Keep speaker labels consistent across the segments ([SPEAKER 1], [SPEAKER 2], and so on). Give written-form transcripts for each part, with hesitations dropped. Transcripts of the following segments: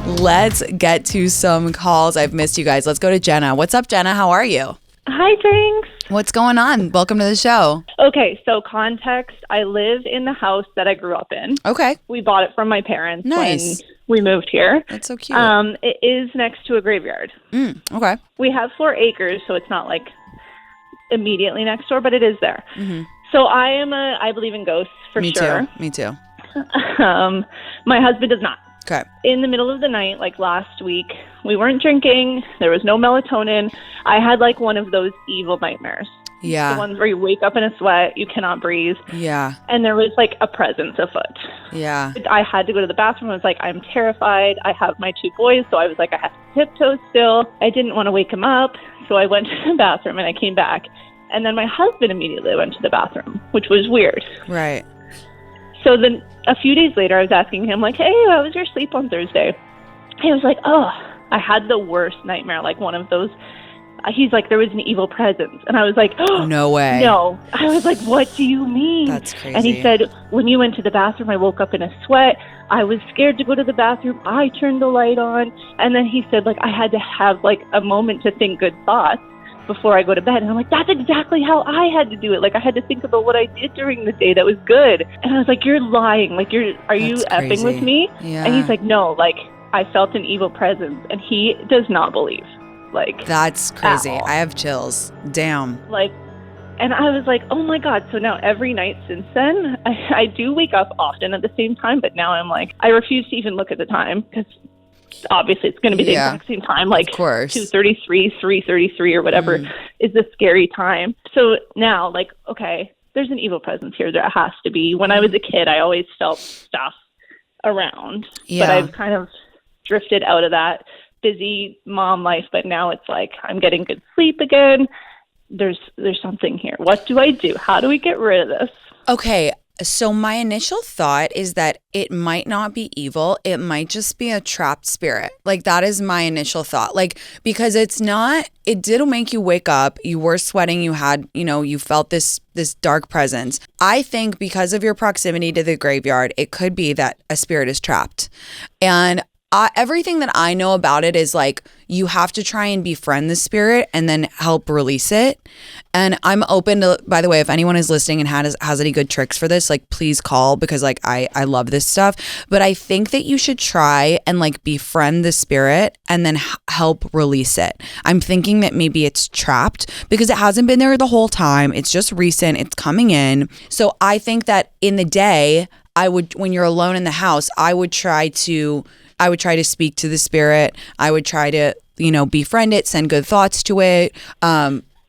[SPEAKER 1] Let's get to some calls. I've missed you guys. Let's go to Jenna. What's up, Jenna? How are you?
[SPEAKER 2] Hi, Tinx.
[SPEAKER 1] What's going on? Welcome to the show.
[SPEAKER 2] Okay, so context, I live in the house that I grew up in.
[SPEAKER 1] Okay.
[SPEAKER 2] We bought it from my parents
[SPEAKER 1] Nice.
[SPEAKER 2] when we moved here.
[SPEAKER 1] That's so cute.
[SPEAKER 2] It is next to a graveyard.
[SPEAKER 1] Okay.
[SPEAKER 2] We have 4 acres, so it's not like immediately next door, but it is there.
[SPEAKER 1] Mm-hmm.
[SPEAKER 2] So I believe in ghosts for sure.
[SPEAKER 1] Me too.
[SPEAKER 2] My husband does not.
[SPEAKER 1] Okay.
[SPEAKER 2] In the middle of the night, like last week, we weren't drinking. There was no melatonin. I had like one of those evil nightmares.
[SPEAKER 1] Yeah.
[SPEAKER 2] The ones where you wake up in a sweat, you cannot breathe.
[SPEAKER 1] Yeah.
[SPEAKER 2] And there was like a presence afoot.
[SPEAKER 1] Yeah.
[SPEAKER 2] I had to go to the bathroom. I was like, I'm terrified. I have my 2 boys, so I was like, I have to tiptoe still. I didn't want to wake him up, so I went to the bathroom and I came back. And then my husband immediately went to the bathroom, which was weird.
[SPEAKER 1] Right.
[SPEAKER 2] So then a few days later, I was asking him, like, hey, how was your sleep on Thursday? He was like, oh, I had the worst nightmare, like one of those. He's like, there was an evil presence. And I was like, oh,
[SPEAKER 1] no way.
[SPEAKER 2] No. I was like, what do you mean?
[SPEAKER 1] That's crazy.
[SPEAKER 2] And he said, when you went to the bathroom, I woke up in a sweat. I was scared to go to the bathroom. I turned the light on. And then he said, like, I had to have like a moment to think good thoughts before I go to bed. And I'm like, that's exactly how I had to do it. Like, I had to think about what I did during the day that was good. And I was like, you're lying. Like, are you effing with me?
[SPEAKER 1] Yeah.
[SPEAKER 2] And he's like, no, like, I felt an evil presence. And he does not believe. Like,
[SPEAKER 1] that's crazy. I have chills. Damn.
[SPEAKER 2] Like, and I was like, oh my God. So now every night since then, I do wake up often at the same time. But now I'm like, I refuse to even look at the time because obviously it's going to be the exact same time, like 2:33, 3:33 or whatever is the scary time. So now, like, okay, there's an evil presence here. There has to be. When I was a kid, I always felt stuff around, but I've kind of drifted out of that busy mom life. But now it's like I'm getting good sleep again. There's something here. What do I do? How do we get rid of this?
[SPEAKER 1] Okay. So my initial thought is that it might not be evil. It might just be a trapped spirit. Like, that is my initial thought. Like, because it did make you wake up. You were sweating. You had, you felt this dark presence. I think because of your proximity to the graveyard, it could be that a spirit is trapped. And everything that I know about it is like you have to try and befriend the spirit and then help release it. And I'm open to, by the way, if anyone is listening and has any good tricks for this, like, please call, because like I love this stuff. But I think that you should try and like befriend the spirit and then help release it. I'm thinking that maybe it's trapped because it hasn't been there the whole time. It's just recent. It's coming in. So I think that in the day, when you're alone in the house, I would try to speak to the spirit. I would try to, befriend it, send good thoughts to it,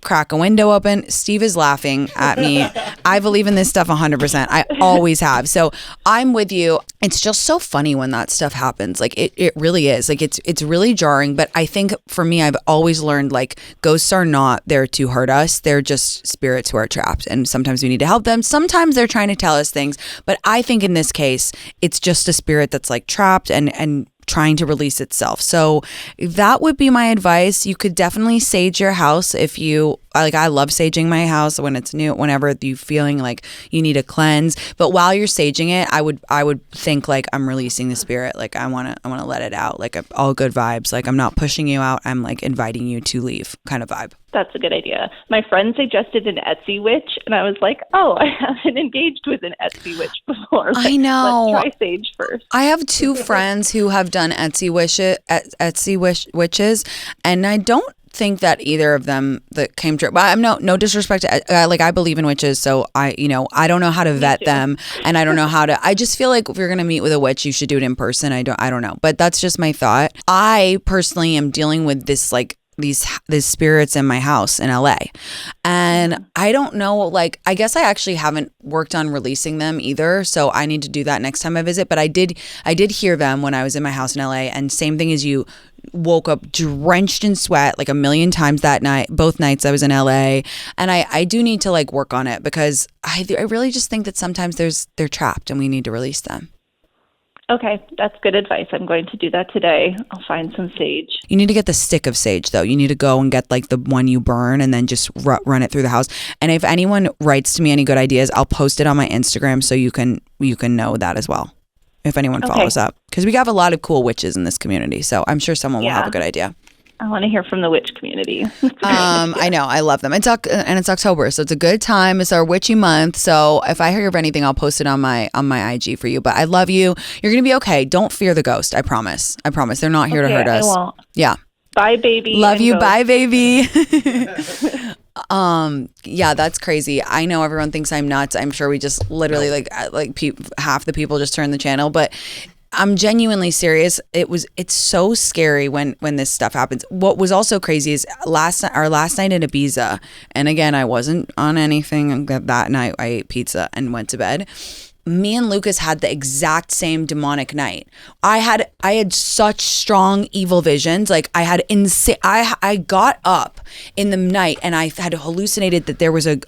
[SPEAKER 1] crack a window open. Steve is laughing at me. I believe in this stuff 100%. I always have. So I'm with you. It's just so funny when that stuff happens. Like, it really is. Like, it's really jarring. But I think for me, I've always learned, like, ghosts are not there to hurt us. They're just spirits who are trapped. And sometimes we need to help them. Sometimes they're trying to tell us things. But I think in this case, it's just a spirit that's like trapped and trying to release itself. So that would be my advice. You could definitely sage your house if you like. I love saging my house when it's new, whenever you feeling like you need a cleanse. But while you're saging it, I would think like, I'm releasing the spirit. Like, I want to let it out. Like, all good vibes. Like, I'm not pushing you out. I'm like inviting you to leave kind of vibe.
[SPEAKER 2] That's a good idea. My friend suggested an Etsy witch, and I was like, oh, I haven't engaged with an Etsy witch before. Like,
[SPEAKER 1] I know.
[SPEAKER 2] Let's try sage first.
[SPEAKER 1] I have 2 friends who have done Etsy witches, and I don't think that either of them that came true. But I'm no disrespect to like, I believe in witches, so I don't know how to vet them, and I don't know how to. I just feel like if you're gonna meet with a witch, you should do it in person. I don't know, but that's just my thought. I personally am dealing with this, like, these spirits in my house in LA, and I don't know, like, I guess I actually haven't worked on releasing them either, so I need to do that next time I visit. But I did hear them when I was in my house in LA, and same thing as you, woke up drenched in sweat like a million times that night, both nights I was in LA. And I do need to like work on it, because I really just think that sometimes they're trapped and we need to release them.
[SPEAKER 2] Okay, that's good advice. I'm going to do that today. I'll find some sage.
[SPEAKER 1] You need to get the stick of sage, though. You need to go and get like the one you burn and then just run it through the house. And if anyone writes to me any good ideas, I'll post it on my Instagram so you can know that as well. if anyone follows up, because we have a lot of cool witches in this community. So I'm sure someone will have a good idea.
[SPEAKER 2] I want to hear from the witch community.
[SPEAKER 1] I know. I love them. It's October, so it's a good time. It's our witchy month. So if I hear of anything, I'll post it on my IG for you. But I love you. You're going to be okay. Don't fear the ghost. I promise. They're not here to hurt us.
[SPEAKER 2] I won't.
[SPEAKER 1] Yeah.
[SPEAKER 2] Bye, baby.
[SPEAKER 1] Love you.
[SPEAKER 2] Ghost.
[SPEAKER 1] Bye, baby. Yeah, that's crazy. I know everyone thinks I'm nuts. I'm sure we just literally half the people just turned the channel, but I'm genuinely serious. It's so scary when this stuff happens. What was also crazy is our last night in Ibiza, and again, I wasn't on anything that night. I ate pizza and went to bed. Me and Lucas had the exact same demonic night. I had such strong evil visions. Like I had insane. I got up in the night and I had hallucinated that there was a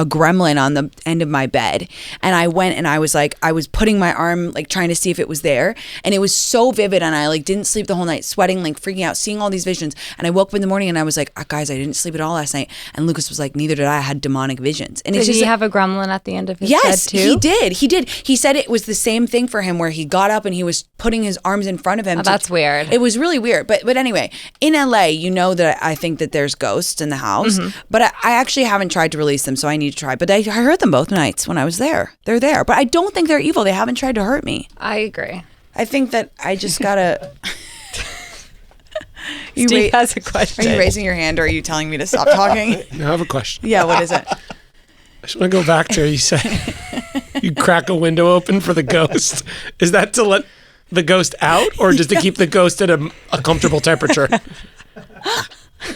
[SPEAKER 1] gremlin on the end of my bed, and I went and I was putting my arm trying to see if it was there, and it was so vivid, and I didn't sleep the whole night, sweating, freaking out, seeing all these visions. And I woke up in the morning and I was like, guys, I didn't sleep at all last night. And Lucas was like, neither did I had demonic visions. And
[SPEAKER 3] did he have a gremlin at the end of his bed too?
[SPEAKER 1] Yes, he did. He said it was the same thing for him, where he got up and he was putting his arms in front of him.
[SPEAKER 3] That's weird.
[SPEAKER 1] It was really weird. But anyway, in LA, that I think that there's ghosts in the house, but I actually haven't tried to release them, so I need to try. But I heard them both nights when I was there. They're there, but I don't think they're evil. They haven't tried to hurt me.
[SPEAKER 3] I agree.
[SPEAKER 1] I think that I just gotta.
[SPEAKER 3] Steve has a question.
[SPEAKER 1] Are you raising your hand, or are you telling me to stop talking?
[SPEAKER 4] No, I have a question.
[SPEAKER 1] Yeah, what is it?
[SPEAKER 4] I just want to go back to, you said you crack a window open for the ghost. Is that to let the ghost out, or just to keep the ghost at a comfortable temperature?
[SPEAKER 5] Get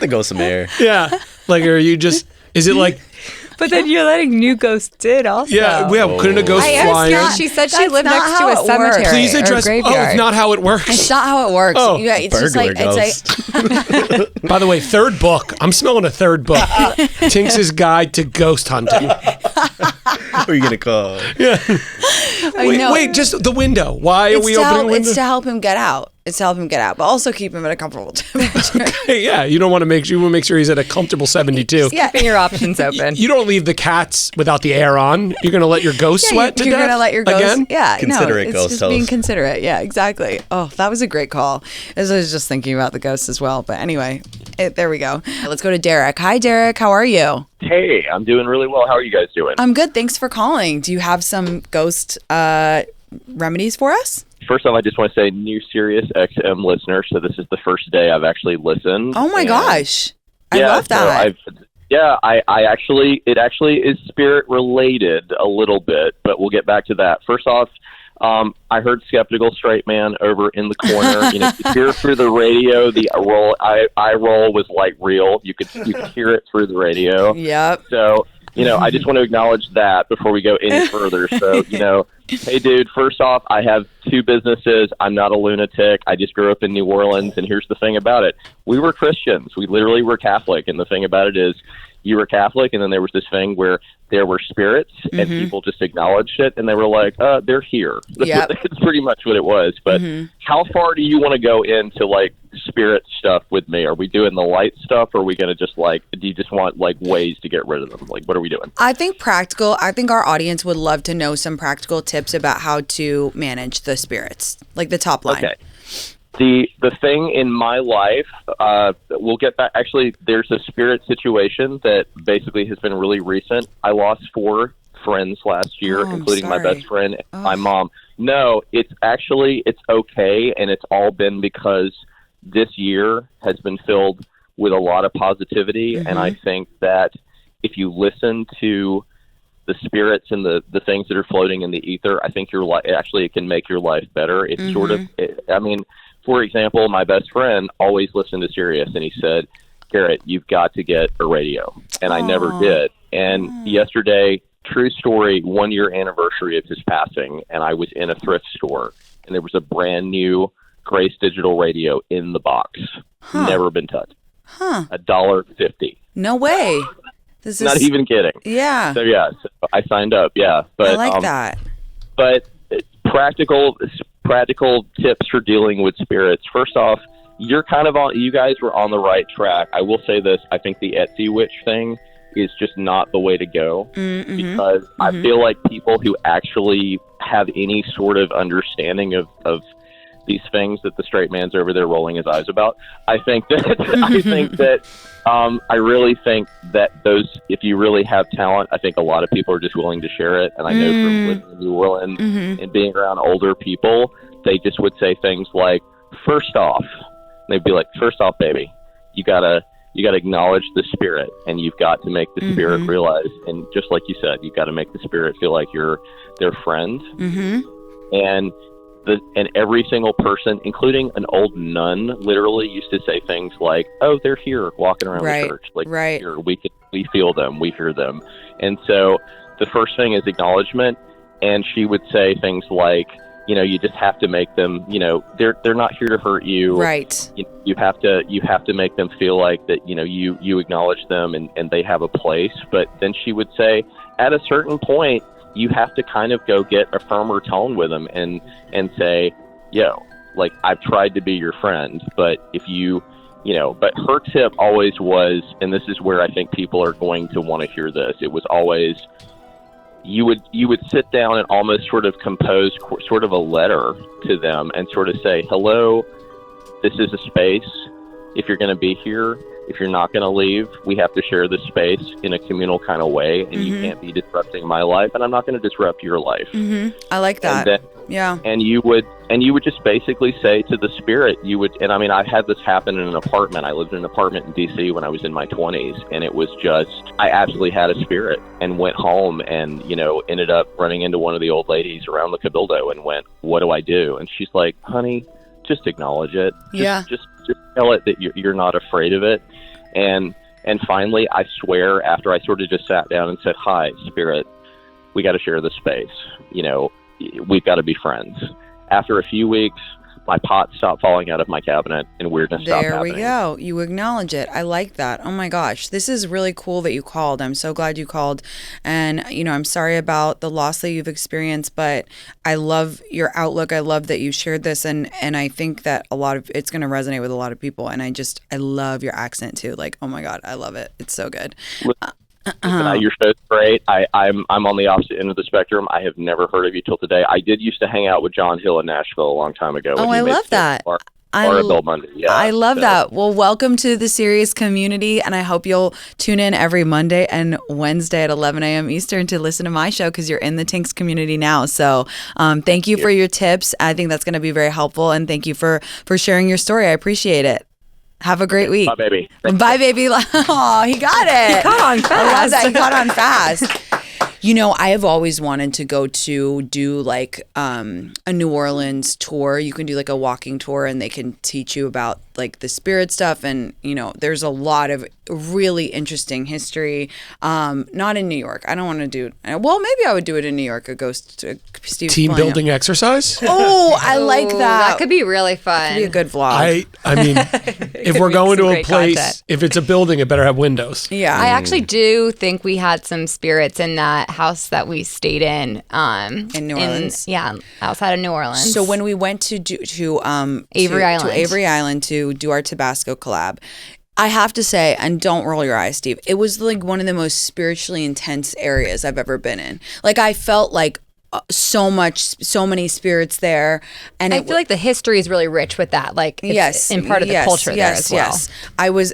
[SPEAKER 5] the ghost some air.
[SPEAKER 4] Yeah. Are you just, is it like...
[SPEAKER 3] But then you're letting new ghosts in also.
[SPEAKER 4] Yeah, couldn't a ghost fly in?
[SPEAKER 3] She said she lived next to a cemetery.
[SPEAKER 4] Please address. It's not how it works.
[SPEAKER 1] It's not how it works.
[SPEAKER 4] Oh,
[SPEAKER 1] yeah, it's
[SPEAKER 5] burglar
[SPEAKER 1] just
[SPEAKER 5] ghost.
[SPEAKER 4] By the way, third book. I'm smelling a third book. Tinx's Guide to Ghost Hunting.
[SPEAKER 5] Who are you gonna call?
[SPEAKER 4] Yeah. Wait, just the window. Why are we opening the window?
[SPEAKER 1] It's to help him get out. But also keep him at a comfortable temperature.
[SPEAKER 4] Okay, yeah, you want to make sure he's at a comfortable 72.
[SPEAKER 1] Yeah.
[SPEAKER 3] Keeping your options open.
[SPEAKER 4] You don't leave the cats without the air on. You're going to let your ghost sweat to death?
[SPEAKER 1] You're going to let your ghost...
[SPEAKER 4] Again?
[SPEAKER 1] Yeah,
[SPEAKER 5] Considerate
[SPEAKER 1] it's
[SPEAKER 5] ghost
[SPEAKER 1] just
[SPEAKER 5] host.
[SPEAKER 1] being considerate. Yeah, exactly. Oh, that was a great call. As I was just thinking about the ghosts as well. But anyway, there we go. Let's go to Derek. Hi, Derek. How are you?
[SPEAKER 6] Hey, I'm doing really well. How are you guys doing?
[SPEAKER 1] I'm good. Thanks for calling. Do you have some ghost remedies for us?
[SPEAKER 6] First off, I just want to say new Sirius XM listener. So this is the first day I've actually listened.
[SPEAKER 1] Oh my gosh. I
[SPEAKER 6] Yeah,
[SPEAKER 1] love that.
[SPEAKER 6] I actually, it actually is spirit related a little bit, but we'll get back to that. First off, I heard Skeptical Straight Man over in the corner. You hear through the radio, the eye roll was real. You could hear it through the radio.
[SPEAKER 1] Yep.
[SPEAKER 6] So, I just want to acknowledge that before we go any further. So, hey, dude, first off, I have 2 businesses. I'm not a lunatic. I just grew up in New Orleans, and here's the thing about it. We were Christians. We literally were Catholic, and the thing about it is you were Catholic, and then there was this thing where there were spirits, and people just acknowledged it, and they were like, they're here.
[SPEAKER 1] Yep.
[SPEAKER 6] That's pretty much what it was. But how far do you want to go into, spirit stuff with me? Are we doing the light stuff, or are we going to just, do you just want, ways to get rid of them? What are we doing?
[SPEAKER 1] I think practical. I think our audience would love to know some practical tips about how to manage the spirits, the top line.
[SPEAKER 6] Okay. The thing in my life, we'll get back. Actually, there's a spirit situation that basically has been really recent. I lost 4 friends last year, including my best friend, my mom. No, it's okay, and it's all been because this year has been filled with a lot of positivity, and I think that if you listen to the spirits and the things that are floating in the ether, I think your life, actually, it can make your life better. It's sort of, for example, my best friend always listened to Sirius, and he said, Garrett, you've got to get a radio. And I never did. And yesterday, true story, 1-year anniversary of his passing, and I was in a thrift store, and there was a brand new Grace Digital radio in the box. Never been touched. $1.50.
[SPEAKER 1] No way. This is
[SPEAKER 6] not even kidding.
[SPEAKER 1] Yeah.
[SPEAKER 6] So I signed up. Yeah, but
[SPEAKER 1] I like that.
[SPEAKER 6] But practical tips for dealing with spirits. First off, you guys were on the right track. I will say this. I think the Etsy witch thing is just not the way to go, because I feel like people who actually have any sort of understanding of these things that the straight man's over there rolling his eyes about, I think that I really think that those, if you really have talent, I think a lot of people are just willing to share it. And I know from living in New Orleans and being around older people, they just would say things like, first off, they'd be like, first off, baby, you gotta acknowledge the spirit, and you've got to make the spirit realize, and just like you said, you've got to make the spirit feel like you're their friend. And every single person, including an old nun, literally used to say things like, "Oh, they're here, walking around the church. Like, here, we feel them, we hear them." And so, the first thing is acknowledgement. And she would say things like, you just have to make them, they're not here to hurt you.
[SPEAKER 1] Right.
[SPEAKER 6] You have to make them feel like that, you acknowledge them and they have a place. But then she would say, at a certain point, you have to kind of go get a firmer tone with them and say, like, I've tried to be your friend, but if but her tip always was, and this is where I think people are going to want to hear this, it was always, you would sit down and almost sort of compose sort of a letter to them and sort of say, hello, this is a space. If you're going to be here, if you're not going to leave, we have to share this space in a communal kind of way, and you can't be disrupting my life, and I'm not going to disrupt your life.
[SPEAKER 1] I like that.
[SPEAKER 6] And you would just basically say to the spirit, and I mean, I had this happen in an apartment. I lived in an apartment in DC when I was in my 20s, and it was just, I absolutely had a spirit, and went home and, ended up running into one of the old ladies around the Cabildo and went, what do I do? And she's like, honey, just acknowledge it. Just tell it that you're not afraid of it. And finally, I swear, after I sort of just sat down and said, hi, spirit, we got to share this space. We've got to be friends. After a few weeks, my pot stopped falling out of my cabinet and weirdness stopped happening.
[SPEAKER 1] There we go. You acknowledge it. I like that. Oh my gosh. This is really cool that you called. I'm so glad you called. And, I'm sorry about the loss that you've experienced, but I love your outlook. I love that you shared this. And I think that it's going to resonate with a lot of people. And I love your accent too. Like, oh my God, I love it. It's so good.
[SPEAKER 6] Your show's great. I'm on the opposite end of the spectrum. I have never heard of you till today. I did used to hang out with John Hill in Nashville a long time ago.
[SPEAKER 1] Oh, I love that. I love that. Well, welcome to the Serious community, and I hope you'll tune in every Monday and Wednesday at 11 a.m. Eastern to listen to my show, because you're in the Tinx community now. So thank you for your tips. I think that's going to be very helpful, and thank you for sharing your story. I appreciate it. Have a great week.
[SPEAKER 6] Bye, baby.
[SPEAKER 1] Bye, baby. Oh, he got it.
[SPEAKER 3] He caught on fast.
[SPEAKER 1] I love that. He caught on fast. I have always wanted to go to do like a New Orleans tour. You can do like a walking tour, and they can teach you about like the spirit stuff. And, there's a lot of really interesting history. Not in New York. I don't want to do it. Well, maybe I would do it in New York, a ghost Steve
[SPEAKER 4] team building exercise.
[SPEAKER 1] Oh, I like that.
[SPEAKER 3] That could be really fun.
[SPEAKER 1] Could be a good vlog.
[SPEAKER 4] I mean, if we're going to a place, content. If it's a building, it better have windows.
[SPEAKER 1] Yeah.
[SPEAKER 3] I actually do think we had some spirits in that house that we stayed in
[SPEAKER 1] New Orleans.
[SPEAKER 3] Outside of New Orleans.
[SPEAKER 1] So when we went to
[SPEAKER 3] Avery
[SPEAKER 1] Island to do our Tabasco collab, I have to say, and don't roll your eyes, Steve, it was like one of the most spiritually intense areas I've ever been in. Like, I felt like so many spirits there, and
[SPEAKER 3] I feel like the history is really rich with that. Like, it's in part of the culture there as well. Yes,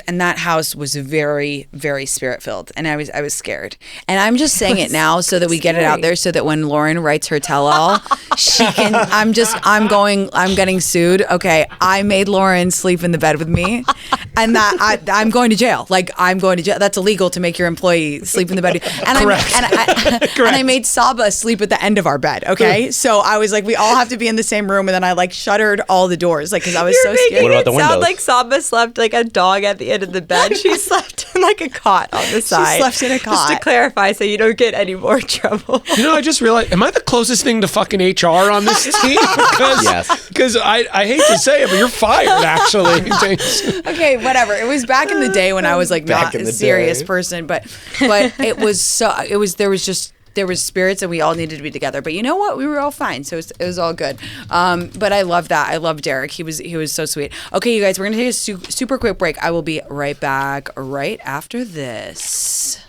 [SPEAKER 1] and that house was very, very spirit filled, and I was scared. And I'm just saying it now so that we get it out there, so that when Lauren writes her tell-all, she can. I'm getting sued. Okay, I made Lauren sleep in the bed with me, and that I'm going to jail. Like, I'm going to jail. That's illegal to make your employee sleep in the bed. And I made Saba sleep at the end of our bed. Okay, so I was like, we all have to be in the same room, and then I like shuttered all the doors, like, because I was so scared.
[SPEAKER 5] What about the windows?
[SPEAKER 3] Sound like Saba slept like a dog at the end of the bed. She slept in like a cot on the side.
[SPEAKER 1] She slept in a cot.
[SPEAKER 3] Just to clarify, so you don't get any more trouble.
[SPEAKER 4] I just realized, am I the closest thing to fucking HR on this team? Because I hate to say it, but you're fired, actually.
[SPEAKER 1] Okay, whatever. It was back in the day when I was like not a serious person, but it was there was spirits, and we all needed to be together. But you know what? We were all fine, so it was all good. But I love that. I love Derek. He was so sweet. Okay, you guys, we're gonna take a super quick break. I will be right back right after this.